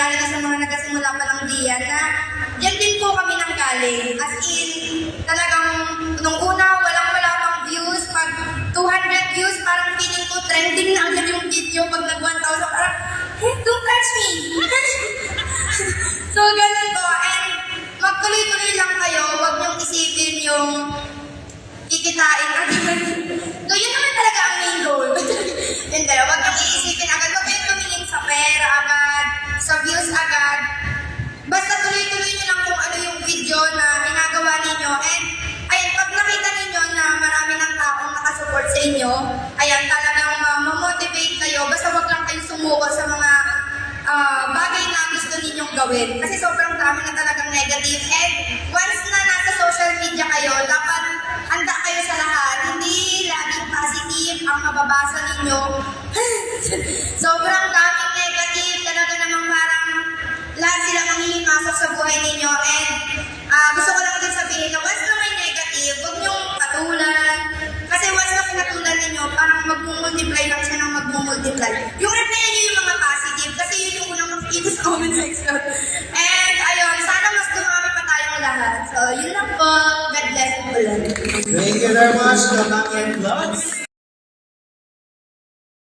lalo na sa mga nagkasimula pa ng diyan na yan din po kami nang galing. As in, talagang nung una, walang-wala pang views. Pag 200 views, parang feeling ko trending na agad yung video. Pag nag-1,000, parang, hey, don't touch me! So, ganun po. And magtuloy-tuloy lang kayo. Huwag niyong isipin yung kikitain agad. So, yun naman talaga ang main goal. Hindi, huwag niyong iisipin agad. Huwag kayong tumingin sa pera agad, sa views agad. Basta tuloy-tuloy niyo lang kung ano yung video na ginagawa ninyo. And, ayun, pag nakita ninyo na marami ng taong nakasupport sa inyo, ayan, talagang ma-motivate kayo. Basta huwag lang kayong sumuko sa mga bagay na gusto ninyong gawin. Kasi sobrang dami na talagang negative. And once na nasa social media kayo, dapat handa kayo sa lahat. Hindi laging positive ang mababasa ninyo. Sobrang daming negative. Talaga namang parang lahat sila manghihingasok sa buhay ninyo. And gusto ko lang din sabihin na once na may negative, huwag niyong patulan. Kasi once na pinatulan ninyo, parang mag-multiply lang siya ng mag-multiply. Yung reply niyo yung mga positive, kasi yun yung unang makikita sa comment section. And ayun, sana mas dumami pa tayong lahat. So, yun lang po. God bless po ulit. Thank you very much, Kamak and Vlogs.